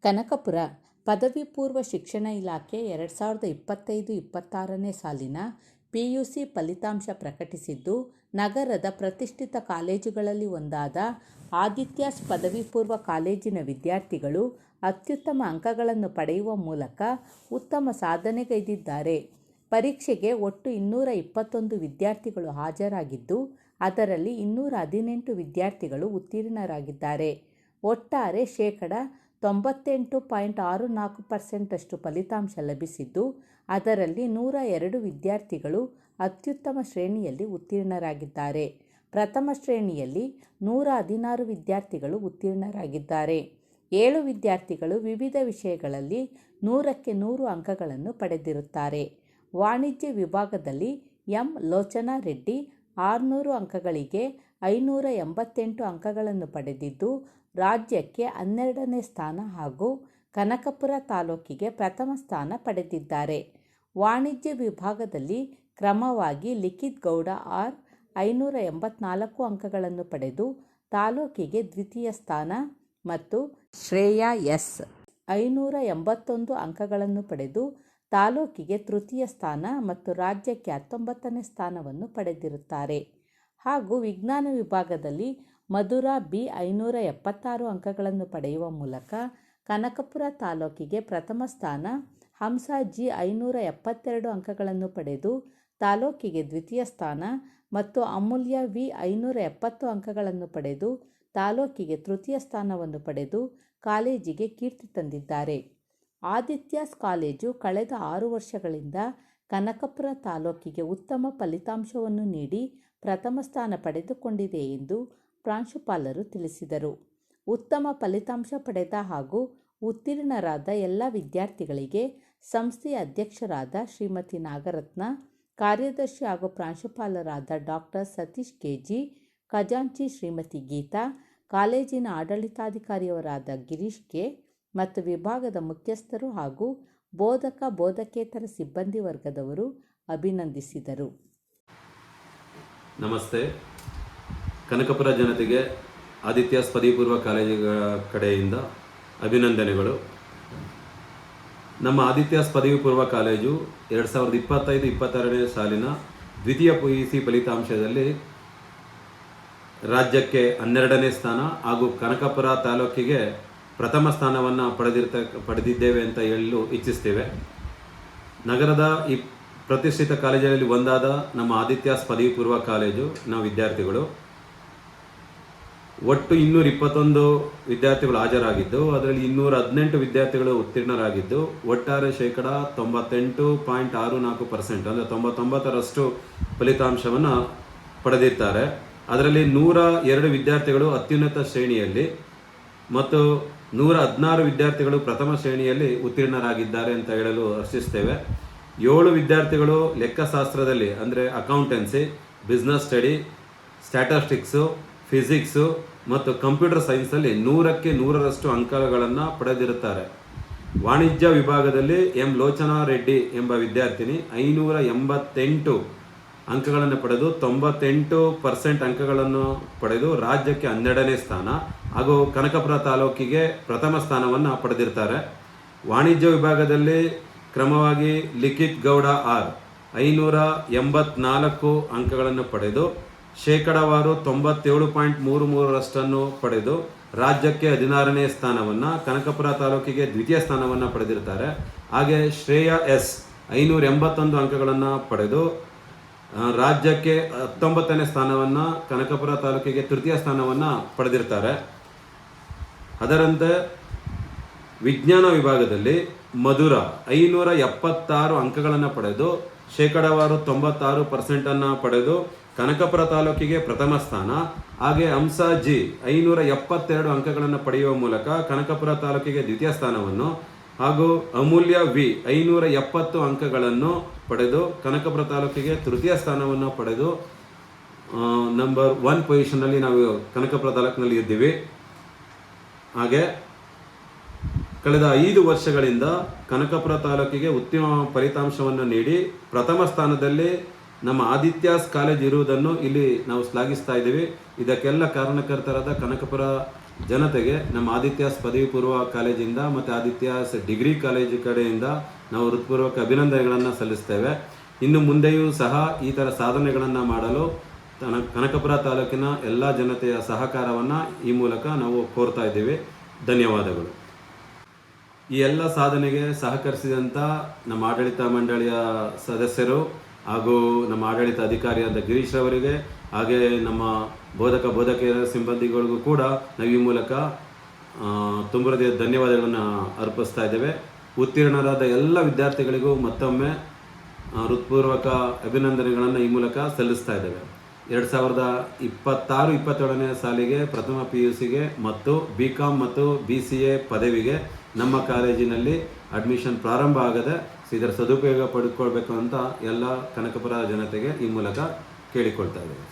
ಕನಕಪುರ ಪದವಿ ಪೂರ್ವ ಶಿಕ್ಷಣ ಇಲಾಖೆ 2025-26ನೇ ಸಾಲಿನ PUC ಫಲಿತಾಂಶ ಪ್ರಕಟಿಸಿದ್ದು, ನಗರದ ಪ್ರತಿಷ್ಠಿತ ಕಾಲೇಜುಗಳಲ್ಲಿ ಒಂದಾದ ಆದಿತ್ಯಾಸ್ ಪದವಿ ಪೂರ್ವ ಕಾಲೇಜಿನ ವಿದ್ಯಾರ್ಥಿಗಳು ಅತ್ಯುತ್ತಮ ಅಂಕಗಳನ್ನು ಪಡೆಯುವ ಮೂಲಕ ಉತ್ತಮ ಸಾಧನೆಗೈದಿದ್ದಾರೆ. ಪರೀಕ್ಷೆಗೆ ಒಟ್ಟು 221 ವಿದ್ಯಾರ್ಥಿಗಳು ಹಾಜರಾಗಿದ್ದು, ಅದರಲ್ಲಿ 218 ವಿದ್ಯಾರ್ಥಿಗಳು ಉತ್ತೀರ್ಣರಾಗಿದ್ದಾರೆ. ಒಟ್ಟಾರೆ 98.64% ಫಲಿತಾಂಶ ಲಭಿಸಿದ್ದು, ಅದರಲ್ಲಿ 102 ವಿದ್ಯಾರ್ಥಿಗಳು ಅತ್ಯುತ್ತಮ ಶ್ರೇಣಿಯಲ್ಲಿ ಉತ್ತೀರ್ಣರಾಗಿದ್ದಾರೆ. ಪ್ರಥಮ ಶ್ರೇಣಿಯಲ್ಲಿ 116 ವಿದ್ಯಾರ್ಥಿಗಳು ಉತ್ತೀರ್ಣರಾಗಿದ್ದಾರೆ. 7 ವಿದ್ಯಾರ್ಥಿಗಳು ವಿವಿಧ ವಿಷಯಗಳಲ್ಲಿ 100ಕ್ಕೆ 100 ಅಂಕಗಳನ್ನು ಪಡೆದಿರುತ್ತಾರೆ. ವಾಣಿಜ್ಯ ವಿಭಾಗದಲ್ಲಿ ಎಂ. ಲೋಚನಾ ರೆಡ್ಡಿ 600 ಅಂಕಗಳಿಗೆ 588 ಅಂಕಗಳನ್ನು ಪಡೆದಿದ್ದು, ರಾಜ್ಯಕ್ಕೆ 12ನೇ ಸ್ಥಾನ ಹಾಗೂ ಕನಕಪುರ ತಾಲೂಕಿಗೆ ಪ್ರಥಮ ಸ್ಥಾನ ಪಡೆದಿದ್ದಾರೆ. ವಾಣಿಜ್ಯ ವಿಭಾಗದಲ್ಲಿ ಕ್ರಮವಾಗಿ ಲಿಖಿತ್ ಗೌಡ ಆರ್ 584 ಅಂಕಗಳನ್ನು ಪಡೆದು ತಾಲೂಕಿಗೆ ದ್ವಿತೀಯ ಸ್ಥಾನ ಮತ್ತು ಶ್ರೇಯಾ ಎಸ್ 581 ಅಂಕಗಳನ್ನು ಪಡೆದು ತಾಲೂಕಿಗೆ ತೃತೀಯ ಸ್ಥಾನ ಮತ್ತು ರಾಜ್ಯಕ್ಕೆ 19ನೇ ಸ್ಥಾನವನ್ನು ಪಡೆದಿರುತ್ತಾರೆ. ಹಾಗೂ ವಿಜ್ಞಾನ ವಿಭಾಗದಲ್ಲಿ ಮಧುರಾ ಬಿ 576 ಅಂಕಗಳನ್ನು ಪಡೆಯುವ ಮೂಲಕ ಕನಕಪುರ ತಾಲೂಕಿಗೆ ಪ್ರಥಮ ಸ್ಥಾನ, ಹಂಸಾ ಜಿ 572 ಅಂಕಗಳನ್ನು ಪಡೆದು ತಾಲೂಕಿಗೆ ದ್ವಿತೀಯ ಸ್ಥಾನ ಮತ್ತು ಅಮೂಲ್ಯ ವಿ 570 ಅಂಕಗಳನ್ನು ಪಡೆದು ತಾಲೂಕಿಗೆ ತೃತೀಯ ಸ್ಥಾನವನ್ನು ಪಡೆದು ಕಾಲೇಜಿಗೆ ಕೀರ್ತಿ ತಂದಿದ್ದಾರೆ. ಆದಿತ್ಯಾಸ್ ಕಾಲೇಜು ಕಳೆದ 6 ವರ್ಷಗಳಿಂದ ಕನಕಪುರ ತಾಲೂಕಿಗೆ ಉತ್ತಮ ಫಲಿತಾಂಶವನ್ನು ನೀಡಿ ಪ್ರಥಮ ಸ್ಥಾನ ಪಡೆದುಕೊಂಡಿದೆ ಎಂದು ಪ್ರಾಂಶುಪಾಲರು ತಿಳಿಸಿದರು. ಉತ್ತಮ ಫಲಿತಾಂಶ ಪಡೆದ ಹಾಗೂ ಉತ್ತೀರ್ಣರಾದ ಎಲ್ಲ ವಿದ್ಯಾರ್ಥಿಗಳಿಗೆ ಸಂಸ್ಥೆಯ ಅಧ್ಯಕ್ಷರಾದ ಶ್ರೀಮತಿ ನಾಗರತ್ನ, ಕಾರ್ಯದರ್ಶಿ ಹಾಗೂ ಪ್ರಾಂಶುಪಾಲರಾದ ಡಾಕ್ಟರ್ ಸತೀಶ್ ಕೆಜಿ, ಖಜಾಂಚಿ ಶ್ರೀಮತಿ ಗೀತಾ, ಕಾಲೇಜಿನ ಆಡಳಿತಾಧಿಕಾರಿಯವರಾದ ಗಿರೀಶ್ ಕೆ ಮತ್ತು ವಿಭಾಗದ ಮುಖ್ಯಸ್ಥರು ಹಾಗೂ ಬೋಧಕ ಬೋಧಕೇತರ ಸಿಬ್ಬಂದಿ ವರ್ಗದವರು ಅಭಿನಂದಿಸಿದರು. ನಮಸ್ತೆ. ಕನಕಪುರ ಜನತೆಗೆ ಆದಿತ್ಯಾಸ್ ಪದವಿ ಪೂರ್ವ ಕಾಲೇಜುಗಳ ಕಡೆಯಿಂದ ಅಭಿನಂದನೆಗಳು. ನಮ್ಮ ಆದಿತ್ಯಾಸ್ ಪದವಿ ಪೂರ್ವ ಕಾಲೇಜು 2025-26ನೇ ಸಾಲಿನ ದ್ವಿತೀಯ PUC ಫಲಿತಾಂಶದಲ್ಲಿ ರಾಜ್ಯಕ್ಕೆ 12ನೇ ಸ್ಥಾನ ಹಾಗೂ ಕನಕಪುರ ತಾಲೂಕಿಗೆ ಪ್ರಥಮ ಸ್ಥಾನವನ್ನು ಪಡೆದಿದ್ದೇವೆ ಅಂತ ಹೇಳಲು ಇಚ್ಛಿಸ್ತೇವೆ. ನಗರದ ಈ ಪ್ರತಿಷ್ಠಿತ ಕಾಲೇಜಲ್ಲಿ ಒಂದಾದ ನಮ್ಮ ಆದಿತ್ಯಾಸ್ ಪದವಿ ಪೂರ್ವ ಕಾಲೇಜು ನಾವು ವಿದ್ಯಾರ್ಥಿಗಳು ಒಟ್ಟು 221 ವಿದ್ಯಾರ್ಥಿಗಳು ಹಾಜರಾಗಿದ್ದು, ಅದರಲ್ಲಿ 218 ವಿದ್ಯಾರ್ಥಿಗಳು ಉತ್ತೀರ್ಣರಾಗಿದ್ದು, ಒಟ್ಟಾರೆ 98.64% ಅಂದರೆ 99% ಫಲಿತಾಂಶವನ್ನು ಪಡೆದಿದ್ದಾರೆ. ಅದರಲ್ಲಿ 102 ವಿದ್ಯಾರ್ಥಿಗಳು ಅತ್ಯುನ್ನತ ಶ್ರೇಣಿಯಲ್ಲಿ ಮತ್ತು 116 ವಿದ್ಯಾರ್ಥಿಗಳು ಪ್ರಥಮ ಶ್ರೇಣಿಯಲ್ಲಿ ಉತ್ತೀರ್ಣರಾಗಿದ್ದಾರೆ ಅಂತ ಹೇಳಲು ಹರ್ಷಿಸ್ತೇವೆ. 7 ವಿದ್ಯಾರ್ಥಿಗಳು ಲೆಕ್ಕಶಾಸ್ತ್ರದಲ್ಲಿ ಅಂದರೆ accountancy, business study, statistics, physics ಮತ್ತು ಕಂಪ್ಯೂಟರ್ ಸೈನ್ಸಲ್ಲಿ 100ಕ್ಕೆ 100ರಷ್ಟು ಅಂಕಗಳನ್ನು ಪಡೆದಿರುತ್ತಾರೆ. ವಾಣಿಜ್ಯ ವಿಭಾಗದಲ್ಲಿ ಎಂ. ಲೋಚನಾ ರೆಡ್ಡಿ ಎಂಬ ವಿದ್ಯಾರ್ಥಿನಿ 588 ಅಂಕಗಳನ್ನು ಪಡೆದು 98% ಅಂಕಗಳನ್ನು ಪಡೆದು ರಾಜ್ಯಕ್ಕೆ 12ನೇ ಸ್ಥಾನ ಹಾಗೂ ಕನಕಪುರ ತಾಲೂಕಿಗೆ ಪ್ರಥಮ ಸ್ಥಾನವನ್ನು ಪಡೆದಿರ್ತಾರೆ. ವಾಣಿಜ್ಯ ವಿಭಾಗದಲ್ಲಿ ಕ್ರಮವಾಗಿ ಲಿಖಿತ್ ಗೌಡ ಆರ್ 584 ಅಂಕಗಳನ್ನು ಪಡೆದು ಶೇಕಡಾವಾರು 97.33% ಪಡೆದು ರಾಜ್ಯಕ್ಕೆ 16ನೇ ಸ್ಥಾನವನ್ನು, ಕನಕಪುರ ತಾಲೂಕಿಗೆ ದ್ವಿತೀಯ ಸ್ಥಾನವನ್ನು ಪಡೆದಿರ್ತಾರೆ. ಹಾಗೆ ಶ್ರೇಯಾ ಎಸ್ 581 ಅಂಕಗಳನ್ನು ಪಡೆದು ರಾಜ್ಯಕ್ಕೆ 19ನೇ ಸ್ಥಾನವನ್ನು, ಕನಕಪುರ ತಾಲೂಕಿಗೆ ತೃತೀಯ ಸ್ಥಾನವನ್ನು ಪಡೆದಿರ್ತಾರೆ. ಅದರಂತೆ ವಿಜ್ಞಾನ ವಿಭಾಗದಲ್ಲಿ ಮಧುರಾ 576 ಅಂಕಗಳನ್ನು ಪಡೆದು ಶೇಕಡಾವಾರು 96% ಪಡೆದು ಕನಕಪುರ ತಾಲೂಕಿಗೆ ಪ್ರಥಮ ಸ್ಥಾನ. ಹಾಗೆ ಹಂಸಾ ಜಿ 572 ಅಂಕಗಳನ್ನು ಪಡೆಯುವ ಮೂಲಕ ಕನಕಪುರ ತಾಲೂಕಿಗೆ ದ್ವಿತೀಯ ಸ್ಥಾನವನ್ನು ಹಾಗೂ ಅಮೂಲ್ಯ ವಿ 570 ಅಂಕಗಳನ್ನು ಪಡೆದು ಕನಕಪುರ ತಾಲೂಕಿಗೆ ತೃತೀಯ ಸ್ಥಾನವನ್ನು ಪಡೆದು ನಂಬರ್ 1 ಪೊಸಿಷನ್ನಲ್ಲಿ ನಾವು ಕನಕಪುರ ತಾಲೂಕಿನಲ್ಲಿ ಇದ್ದೀವಿ. ಹಾಗೆ ಕಳೆದ 5 ವರ್ಷಗಳಿಂದ ಕನಕಪುರ ತಾಲೂಕಿಗೆ ಉತ್ತಮ ಫಲಿತಾಂಶವನ್ನು ನೀಡಿ ಪ್ರಥಮ ಸ್ಥಾನದಲ್ಲಿ ನಮ್ಮ ಆದಿತ್ಯಾಸ್ ಕಾಲೇಜ್ ಇರುವುದನ್ನು ಇಲ್ಲಿ ನಾವು ಶ್ಲಾಘಿಸ್ತಾ ಇದ್ದೀವಿ. ಇದಕ್ಕೆಲ್ಲ ಕಾರಣಕರ್ತರಾದ ಕನಕಪುರ ಜನತೆಗೆ ನಮ್ಮ ಆದಿತ್ಯಾಸ್ ಪದವಿ ಪೂರ್ವ ಕಾಲೇಜಿಂದ ಮತ್ತು ಆದಿತ್ಯಾಸ್ ಡಿಗ್ರಿ ಕಾಲೇಜು ಕಡೆಯಿಂದ ನಾವು ಹೃತ್ಪೂರ್ವಕ ಅಭಿನಂದನೆಗಳನ್ನು ಸಲ್ಲಿಸ್ತೇವೆ. ಇನ್ನು ಮುಂದೆಯೂ ಸಹ ಈ ಥರ ಸಾಧನೆಗಳನ್ನು ಮಾಡಲು ಕನಕಪುರ ತಾಲೂಕಿನ ಎಲ್ಲ ಜನತೆಯ ಸಹಕಾರವನ್ನು ಈ ಮೂಲಕ ನಾವು ಕೋರ್ತಾ ಇದ್ದೀವಿ. ಧನ್ಯವಾದಗಳು. ಈ ಎಲ್ಲ ಸಾಧನೆಗೆ ಸಹಕರಿಸಿದಂಥ ನಮ್ಮ ಆಡಳಿತ ಮಂಡಳಿಯ ಸದಸ್ಯರು ಹಾಗೂ ನಮ್ಮ ಆಡಳಿತ ಅಧಿಕಾರಿಯಾದ ಗಿರೀಶ್ ಅವರಿಗೆ, ಹಾಗೆ ನಮ್ಮ ಬೋಧಕೇತರ ಸಿಬ್ಬಂದಿಗಳಿಗೂ ಕೂಡ ನಾವು ಈ ಮೂಲಕ ತುಂಬ ಹೃದಯ ಧನ್ಯವಾದಗಳನ್ನು ಅರ್ಪಿಸ್ತಾ ಇದ್ದೇವೆ. ಉತ್ತೀರ್ಣರಾದ ಎಲ್ಲ ವಿದ್ಯಾರ್ಥಿಗಳಿಗೂ ಮತ್ತೊಮ್ಮೆ ಹೃತ್ಪೂರ್ವಕ ಅಭಿನಂದನೆಗಳನ್ನು ಈ ಮೂಲಕ ಸಲ್ಲಿಸ್ತಾ ಇದ್ದೇವೆ. 2026-27ನೇ ಸಾಲಿಗೆ ಪ್ರಥಮ PUCಗೆ ಮತ್ತು BCom ಮತ್ತು BCA ಪದವಿಗೆ ನಮ್ಮ ಕಾಲೇಜಿನಲ್ಲಿ ಅಡ್ಮಿಷನ್ ಪ್ರಾರಂಭ ಆಗದೆ ಇದರ ಸದುಪಯೋಗ ಪಡೆದುಕೊಳ್ಬೇಕು ಅಂತ ಎಲ್ಲ ಕನಕಪುರ ಜನತೆಗೆ ಈ ಮೂಲಕ ಕೇಳಿಕೊಳ್ತಾ ಇದ್ದೇವೆ.